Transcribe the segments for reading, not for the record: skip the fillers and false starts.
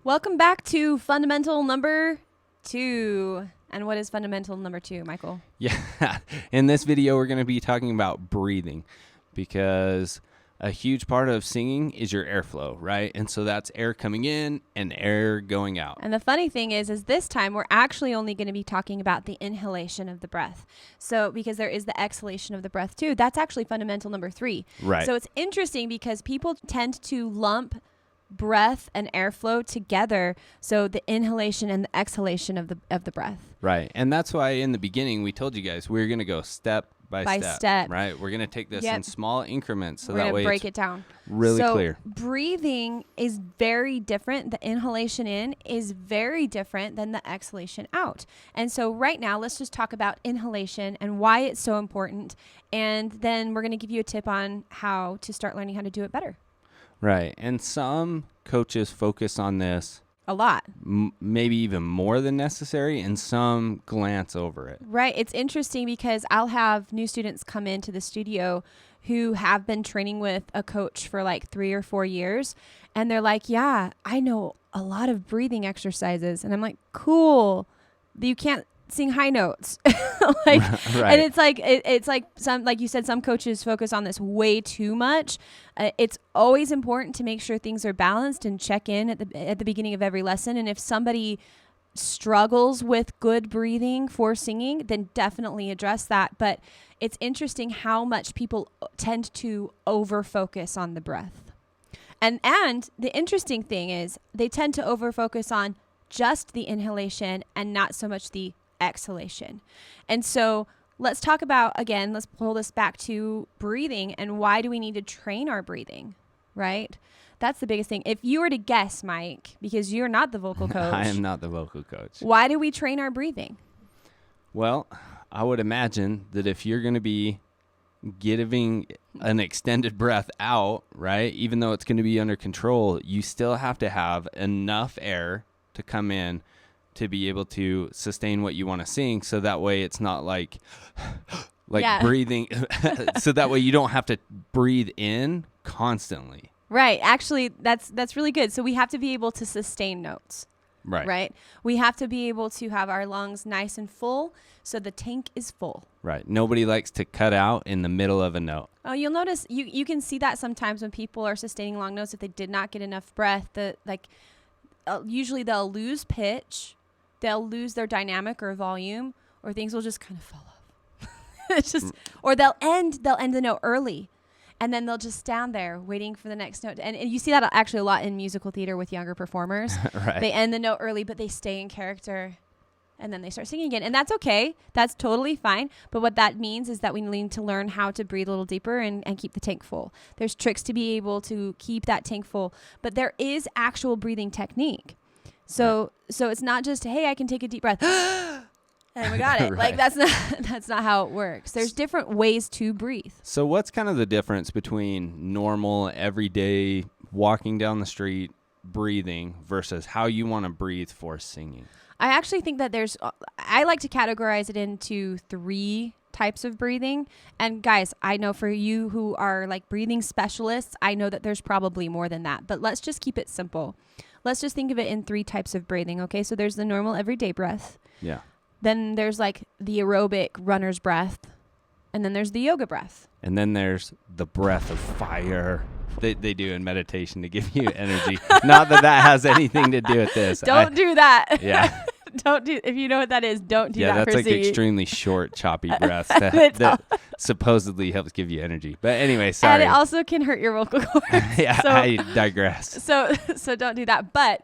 Welcome back to fundamental number 2. And what is fundamental number 2, Michael? Yeah, in this video, we're going to be talking about breathing because a huge part of singing is your airflow, right? And so that's air coming in and air going out. And the funny thing is this time we're actually only going to be talking about the inhalation of the breath. So because there is the exhalation of the breath too, that's actually fundamental number 3. Right. So it's interesting because people tend to lump breath and airflow together, so the inhalation and the exhalation of the breath. Right. And that's why in the beginning we told you guys we're going to go step by step. Right? We're going to take this in small increments so we're that way break it down. Really clear. Breathing is very different. The inhalation in is very different than the exhalation out. And so right now let's just talk about inhalation and why it's so important, and then we're going to give you a tip on how to start learning how to do it better. Right. And some coaches focus on this a lot, maybe even more than necessary, and some glance over it. Right. It's interesting because I'll have new students come into the studio who have been training with a coach for like 3 or 4 years. And they're like, yeah, I know a lot of breathing exercises. And I'm like, cool. You can't sing high notes. Right. And it's like some, like you said, some coaches focus on this way too much. It's always important to make sure things are balanced and check in at the beginning of every lesson. And if somebody struggles with good breathing for singing, then definitely address that. But it's interesting how much people tend to over focus on the breath. And the interesting thing is they tend to over focus on just the inhalation and not so much the exhalation. And so let's talk about, again, let's pull this back to breathing and why do we need to train our breathing, right? That's the biggest thing. If you were to guess, Mike, because you're not the vocal coach. I am not the vocal coach. Why do we train our breathing? Well, I would imagine that if you're going to be giving an extended breath out, right, even though it's going to be under control, you still have to have enough air to come in to be able to sustain what you want to sing, so that way it's not like breathing so that way you don't have to breathe in constantly. Right. Actually, that's really good. So we have to be able to sustain notes. Right. We have to be able to have our lungs nice and full so the tank is full. Right. Nobody likes to cut out in the middle of a note. Oh, you'll notice you can see that sometimes when people are sustaining long notes, if they did not get enough breath, usually they'll lose pitch. They'll lose their dynamic or volume, or things will just kind of fall off. It's just, or they'll end the note early, and then they'll just stand there waiting for the next note. And you see that actually a lot in musical theater with younger performers. Right. They end the note early, but they stay in character, and then they start singing again. And that's okay. That's totally fine. But what that means is that we need to learn how to breathe a little deeper and keep the tank full. There's tricks to be able to keep that tank full, but there is actual breathing technique. So it's not just, hey, I can take a deep breath and we got it. Right. Like that's not how it works. There's different ways to breathe. So what's kind of the difference between normal, everyday, walking down the street, breathing versus how you want to breathe for singing? I actually think that I like to categorize it into 3 types of breathing. And guys, I know for you who are like breathing specialists, I know that there's probably more than that, but let's just keep it simple. Let's just think of it in 3 types of breathing, okay? So there's the normal everyday breath. Yeah. Then there's like the aerobic runner's breath. And then there's the yoga breath. And then there's the breath of fire they do in meditation to give you energy. Not that has anything to do with this. Don't do that. Yeah. If you know what that is, don't do that. Yeah, that's like Pursuit. extremely short, choppy breaths that supposedly helps give you energy. But anyway, sorry. And it also can hurt your vocal cords. Yeah, I digress. So don't do that. But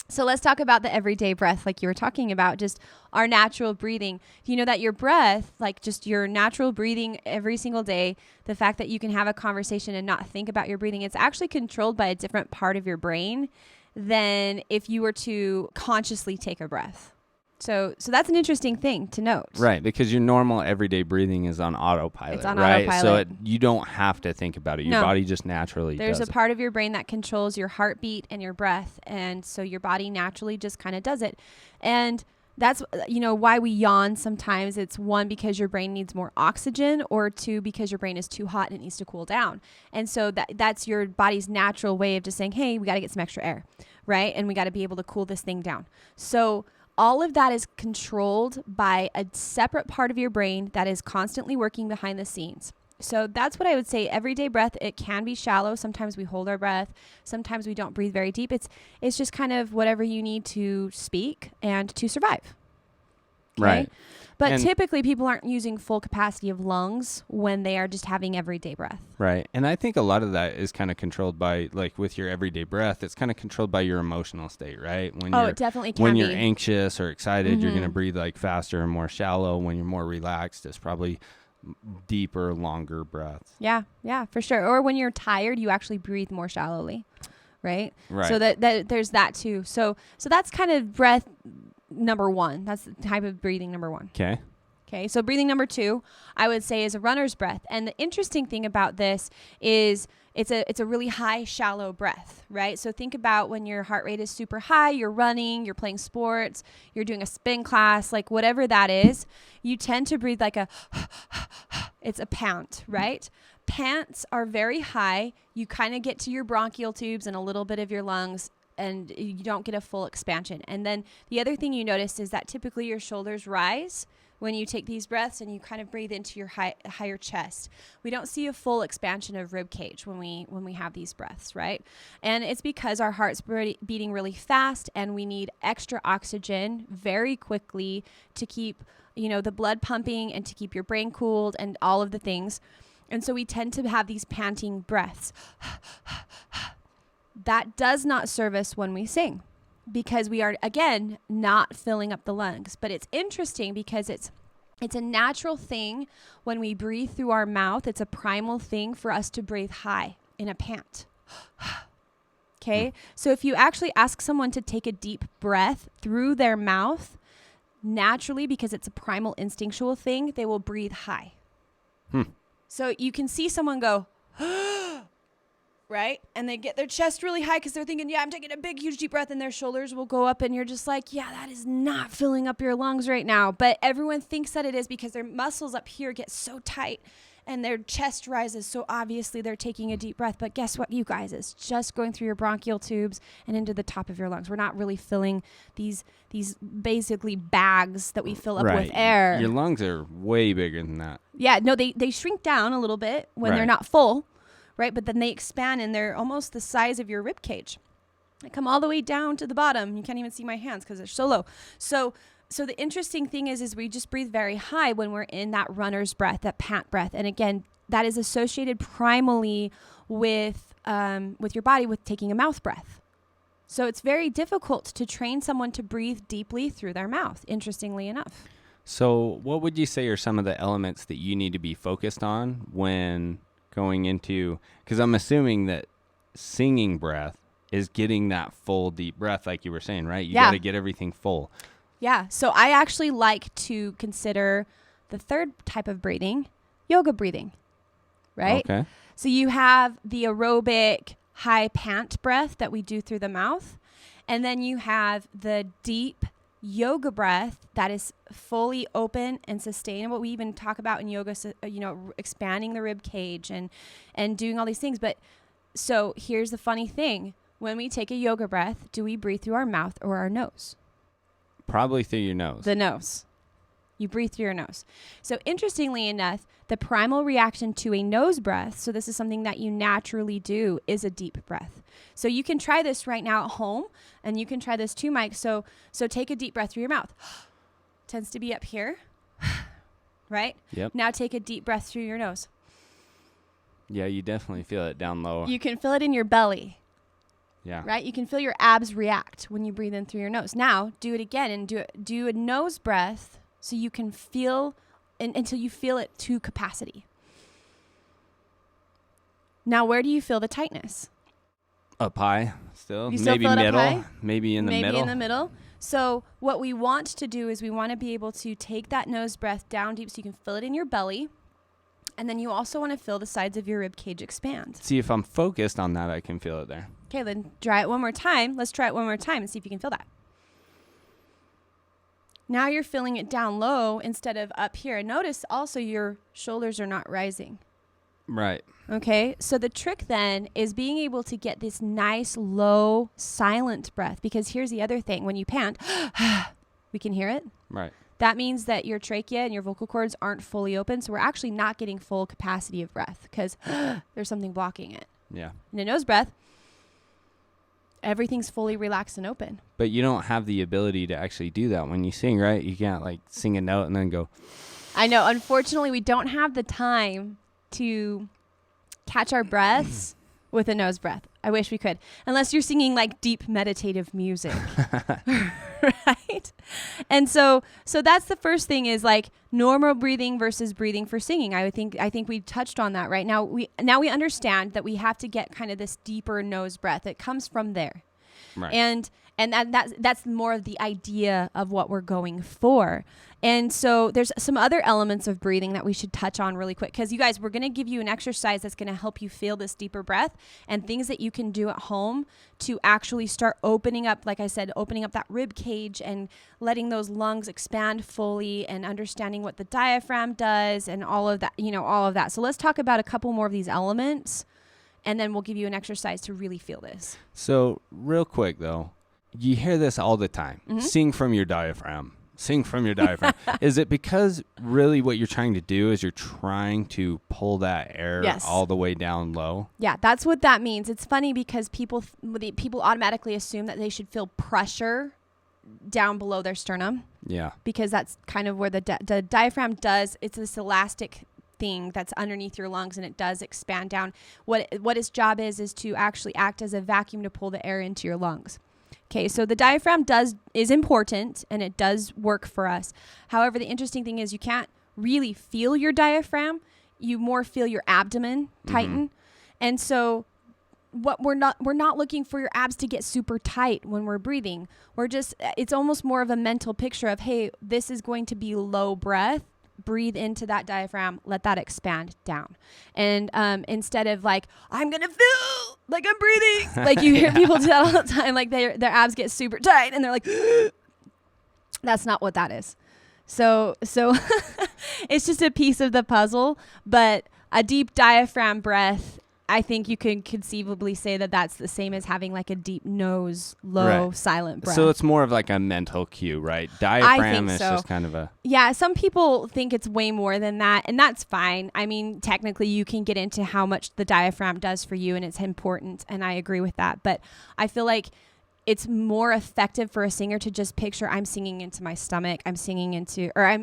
so let's talk about the everyday breath, like you were talking about, just our natural breathing. You know that your breath, like just your natural breathing every single day, the fact that you can have a conversation and not think about your breathing, it's actually controlled by a different part of your brain than if you were to consciously take a breath. So that's an interesting thing to note. Right, because your normal everyday breathing is on autopilot, it's on right? autopilot. So you don't have to think about it. Your body just naturally There's does a part of your brain that controls your heartbeat and your breath, and so your body naturally just kind of does it. And that's, why we yawn sometimes. It's 1, because your brain needs more oxygen, or 2, because your brain is too hot and it needs to cool down. And so that's your body's natural way of just saying, hey, we got to get some extra air. right? And we got to be able to cool this thing down. So all of that is controlled by a separate part of your brain that is constantly working behind the scenes. So that's what I would say. Everyday breath, it can be shallow. Sometimes we hold our breath. Sometimes we don't breathe very deep. It's just kind of whatever you need to speak and to survive. Okay? Right. But And typically people aren't using full capacity of lungs when they are just having everyday breath. Right. And I think a lot of that is kind of controlled by, like with your everyday breath, it's kind of controlled by your emotional state, right? When It definitely can when be. you're anxious or excited, you're going to breathe like faster and more shallow. When you're more relaxed, it's probably deeper, longer breaths. Yeah, for sure. Or when you're tired, you actually breathe more shallowly, right? Right. So that there's that too. So that's kind of breath number one. That's the type of breathing number one. Okay. Okay, so breathing number two, I would say, is a runner's breath. And the interesting thing about this is it's a really high, shallow breath, right? So think about when your heart rate is super high, you're running, you're playing sports, you're doing a spin class, like whatever that is, you tend to breathe like it's a pant, right? Pants are very high. You kind of get to your bronchial tubes and a little bit of your lungs, and you don't get a full expansion. And then the other thing you notice is that typically your shoulders rise when you take these breaths and you kind of breathe into your higher chest. We don't see a full expansion of rib cage when we have these breaths, right? And it's because our heart's beating really fast and we need extra oxygen very quickly to keep, the blood pumping and to keep your brain cooled and all of the things. And so we tend to have these panting breaths. That does not serve us when we sing because we are, again, not filling up the lungs. But it's interesting because it's a natural thing when we breathe through our mouth. It's a primal thing for us to breathe high in a pant. Okay? So if you actually ask someone to take a deep breath through their mouth, naturally, because it's a primal instinctual thing, they will breathe high. So you can see someone go, right? And they get their chest really high because they're thinking, yeah, I'm taking a big, huge, deep breath, and their shoulders will go up, and you're just like, yeah, that is not filling up your lungs right now. But everyone thinks that it is because their muscles up here get so tight and their chest rises. So obviously they're taking a deep breath. But guess what, you guys? It's just going through your bronchial tubes and into the top of your lungs. We're not really filling these basically bags that we fill up with air. Your lungs are way bigger than that. Yeah, no, they shrink down a little bit when they're not full. Right? But then they expand and they're almost the size of your rib cage. They come all the way down to the bottom. You can't even see my hands because they're so low. So the interesting thing is we just breathe very high when we're in that runner's breath, that pant breath. And again, that is associated primally with your body with taking a mouth breath. So it's very difficult to train someone to breathe deeply through their mouth, interestingly enough. So what would you say are some of the elements that you need to be focused on when going into, because I'm assuming that singing breath is getting that full deep breath like you were saying, right? You got to get everything full. Yeah. So I actually like to consider the third type of breathing, yoga breathing, right? Okay. So you have the aerobic high pant breath that we do through the mouth. And then you have the deep yoga breath that is fully open and sustainable. We even talk about in yoga, expanding the rib cage and doing all these things. But so here's the funny thing. When we take a yoga breath, do we breathe through our mouth or our nose? Probably through your nose. The nose. You breathe through your nose. So interestingly enough, the primal reaction to a nose breath, so this is something that you naturally do, is a deep breath. So you can try this right now at home, and you can try this too, Mike. So take a deep breath through your mouth. Tends to be up here, right? Yep. Now take a deep breath through your nose. Yeah, you definitely feel it down low. You can feel it in your belly. Yeah. Right? You can feel your abs react when you breathe in through your nose. Now, do it again and do a nose breath so you can feel until you feel it to capacity. Now, where do you feel the tightness? Up high still. You still maybe feel it up middle. high? Maybe in the middle. Maybe in the middle. So what we want to do is we want to be able to take that nose breath down deep so you can feel it in your belly. And then you also want to feel the sides of your rib cage expand. See, if I'm focused on that, I can feel it there. Okay, then try it one more time. Let's try it one more time and see if you can feel that. Now you're feeling it down low instead of up here. And notice also your shoulders are not rising. Right. Okay, so the trick then is being able to get this nice, low, silent breath, because here's the other thing. When you pant, we can hear it. Right. That means that your trachea and your vocal cords aren't fully open, so we're actually not getting full capacity of breath because there's something blocking it. Yeah. In a nose breath, everything's fully relaxed and open. But you don't have the ability to actually do that when you sing, right? You can't like sing a note and then go. I know. Unfortunately, we don't have the time to catch our breaths with a nose breath. I wish we could. Unless you're singing like deep meditative music. Right? And so that's the first thing is like normal breathing versus breathing for singing. I think we touched on that, right? Now we understand that we have to get kind of this deeper nose breath. It comes from there. Right. And that's more of the idea of what we're going for. And so there's some other elements of breathing that we should touch on really quick, because you guys, we're going to give you an exercise that's going to help you feel this deeper breath and things that you can do at home to actually start opening up, like I said, opening up that rib cage and letting those lungs expand fully and understanding what the diaphragm does and all of that, all of that. So let's talk about a couple more of these elements, and then we'll give you an exercise to really feel this. So real quick though, you hear this all the time. Mm-hmm. Sing from your diaphragm. Sing from your diaphragm. Is it because really what you're trying to do is you're trying to pull that air all the way down low? Yeah, that's what that means. It's funny because people automatically assume that they should feel pressure down below their sternum. Yeah. Because that's kind of where the diaphragm does. It's this elastic thing that's underneath your lungs, and it does expand down. What its job is to actually act as a vacuum to pull the air into your lungs. Okay, so the diaphragm is important, and it does work for us. However, the interesting thing is you can't really feel your diaphragm. You more feel your abdomen tighten. Mm-hmm. And so what we're not looking for your abs to get super tight when we're breathing. It's almost more of a mental picture of, hey, this is going to be low breath. Breathe into that diaphragm, let that expand down. And instead of like, I'm going to feel like I'm breathing. Like you hear people do that all the time. Like their abs get super tight and they're like, that's not what that is. So it's just a piece of the puzzle, but a deep diaphragm breath, I think you could conceivably say that that's the same as having like a deep nose, low, silent breath. So it's more of like a mental cue, right? Diaphragm is just kind of a... Yeah, some people think it's way more than that, and that's fine. I mean, technically you can get into how much the diaphragm does for you, and it's important, and I agree with that. But I feel like it's more effective for a singer to just picture I'm singing into my stomach, I'm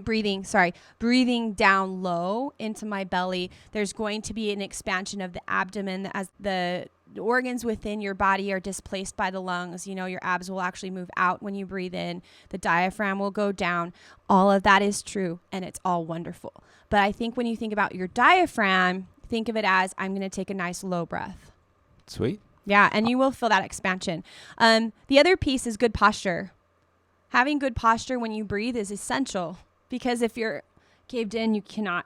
breathing down low into my belly. There's going to be an expansion of the abdomen as the organs within your body are displaced by the lungs. Your abs will actually move out when you breathe in. The diaphragm will go down. All of that is true, and it's all wonderful. But I think when you think about your diaphragm, think of it as I'm going to take a nice low breath. Sweet. Yeah, and you will feel that expansion. The other piece is good posture. Having good posture when you breathe is essential, because if you're caved in, you cannot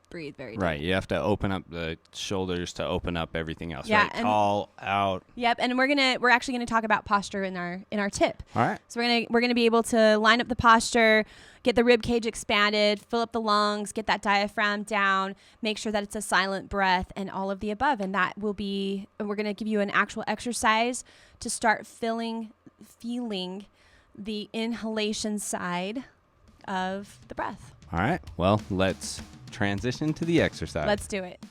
breathe very deep. Right, you have to open up the shoulders to open up everything else. Yeah, right? Tall out. Yep, and we're actually gonna talk about posture in our tip. All right. So we're gonna be able to line up the posture, get the rib cage expanded, fill up the lungs, get that diaphragm down, make sure that it's a silent breath, and all of the above. And we're going to give you an actual exercise to start feeling the inhalation side of the breath. All right. Well, let's transition to the exercise. Let's do it.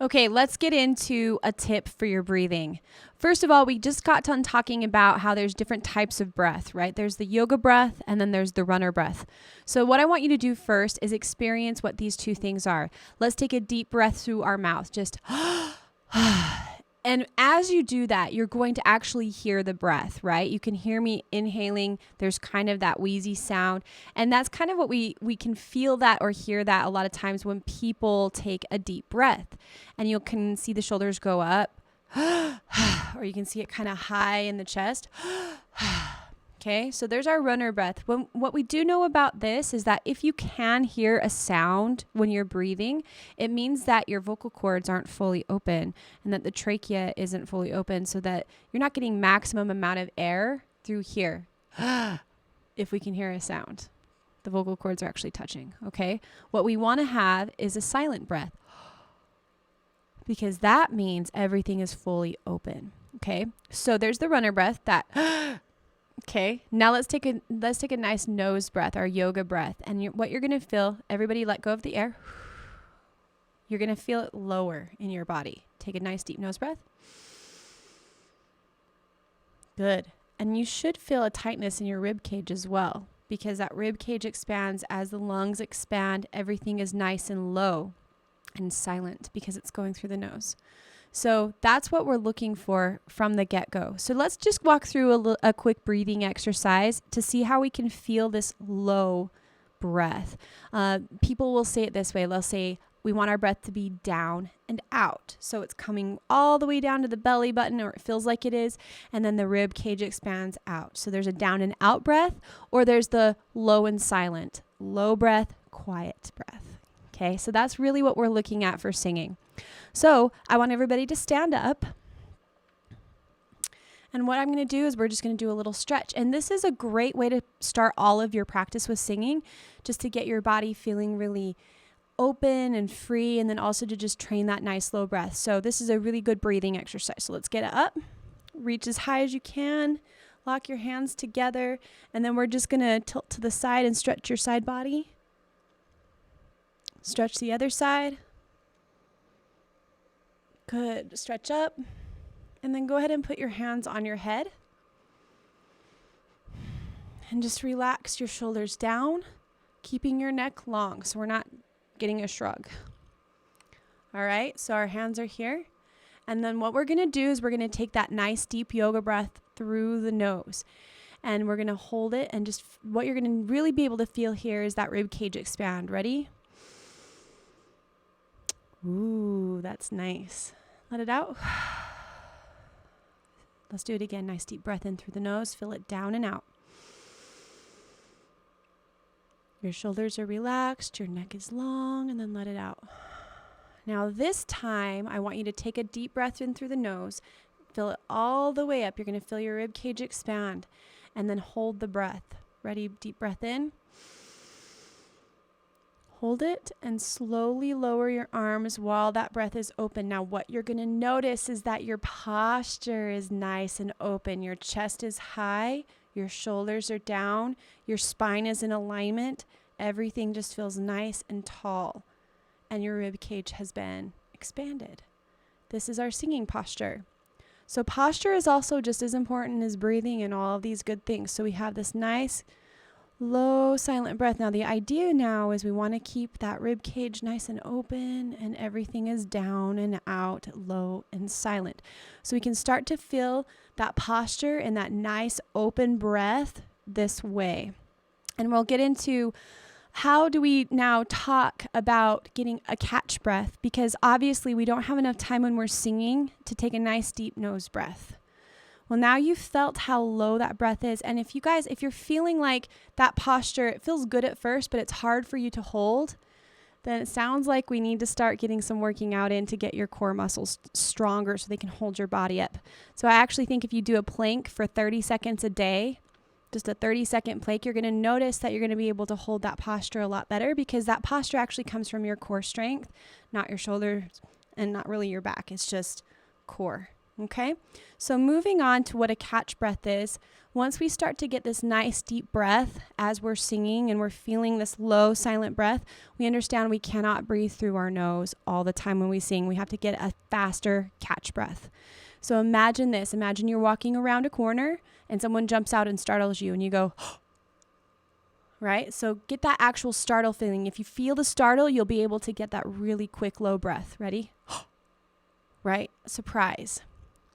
Okay, let's get into a tip for your breathing. First of all, we just got done talking about how there's different types of breath, right? There's the yoga breath, and then there's the runner breath. So what I want you to do first is experience what these two things are. Let's take a deep breath through our mouth, just and as you do that, you're going to actually hear the breath, right? You can hear me inhaling. There's kind of that wheezy sound. And that's kind of what we can feel that or hear that a lot of times when people take a deep breath. And you can see the shoulders go up, or you can see it kind of high in the chest. Okay, so there's our runner breath. What we do know about this is that if you can hear a sound when you're breathing, it means that your vocal cords aren't fully open and that the trachea isn't fully open, so that you're not getting maximum amount of air through here. If we can hear a sound. The vocal cords are actually touching, okay? What we want to have is a silent breath, because that means everything is fully open, okay? So there's the runner breath, that okay. Now let's take a nice nose breath, our yoga breath. And what you're going to feel, everybody let go of the air. You're going to feel it lower in your body. Take a nice deep nose breath. Good. And you should feel a tightness in your rib cage as well, because that rib cage expands as the lungs expand. Everything is nice and low and silent because it's going through the nose. So that's what we're looking for from the get-go. So let's just walk through a quick breathing exercise to see how we can feel this low breath. People will say it this way. They'll say, we want our breath to be down and out. So it's coming all the way down to the belly button, or it feels like it is, and then the rib cage expands out. So there's a down and out breath, or there's the low and silent. Low breath, quiet breath. Okay, so that's really what we're looking at for singing. So I want everybody to stand up. And what I'm going to do is we're just going to do a little stretch. And this is a great way to start all of your practice with singing, just to get your body feeling really open and free, and then also to just train that nice low breath. So this is a really good breathing exercise. So let's get it up, reach as high as you can, lock your hands together, and then we're just going to tilt to the side and stretch your side body. Stretch the other side. Good. Stretch up. And then go ahead and put your hands on your head. And just relax your shoulders down, keeping your neck long so we're not getting a shrug. All right, so our hands are here. And then what we're going to do is we're going to take that nice deep yoga breath through the nose. And we're going to hold it, and just what you're going to really be able to feel here is that rib cage expand. Ready? Ooh, that's nice. Let it out. Let's do it again. Nice deep breath in through the nose. Feel it down and out. Your shoulders are relaxed. Your neck is long, and then let it out. Now this time, I want you to take a deep breath in through the nose. Fill it all the way up. You're going to feel your rib cage expand, and then hold the breath. Ready? Deep breath in. Hold it and slowly lower your arms while that breath is open. Now what you're going to notice is that your posture is nice and open. Your chest is high, your shoulders are down, your spine is in alignment. Everything just feels nice and tall, and your rib cage has been expanded. This is our singing posture. So posture is also just as important as breathing and all of these good things. So we have this nice low silent breath. Now the idea now is we want to keep that rib cage nice and open, and everything is down and out, low and silent. So we can start to feel that posture and that nice open breath this way. And we'll get into how do we now talk about getting a catch breath, because obviously we don't have enough time when we're singing to take a nice deep nose breath. Well, now you've felt how low that breath is. And if you're feeling like that posture, it feels good at first, but it's hard for you to hold, then it sounds like we need to start getting some working out in to get your core muscles stronger so they can hold your body up. So I actually think if you do a plank for 30 seconds a day, just a 30-second plank, you're going to notice that you're going to be able to hold that posture a lot better, because that posture actually comes from your core strength, not your shoulders and not really your back. It's just core. Okay, so moving on to what a catch breath is. Once we start to get this nice deep breath as we're singing and we're feeling this low silent breath, we understand we cannot breathe through our nose all the time when we sing. We have to get a faster catch breath. So imagine this. Imagine you're walking around a corner and someone jumps out and startles you and you go, right? So get that actual startle feeling. If you feel the startle, you'll be able to get that really quick low breath. Ready? Right? Surprise.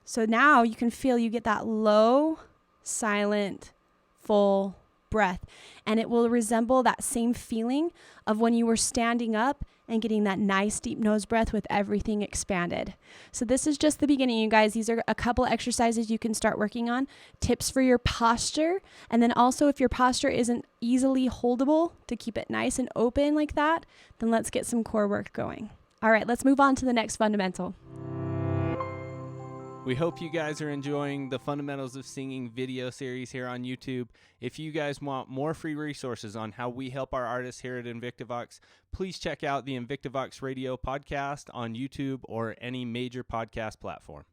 So now you can feel you get that low, silent, full breath. And it will resemble that same feeling of when you were standing up and getting that nice deep nose breath with everything expanded. So this is just the beginning, you guys. These are a couple exercises you can start working on. Tips for your posture. And then also if your posture isn't easily holdable to keep it nice and open like that, then let's get some core work going. All right, let's move on to the next fundamental. We hope you guys are enjoying the Fundamentals of Singing video series here on YouTube. If you guys want more free resources on how we help our artists here at InvictiVox, please check out the InvictiVox Radio podcast on YouTube or any major podcast platform.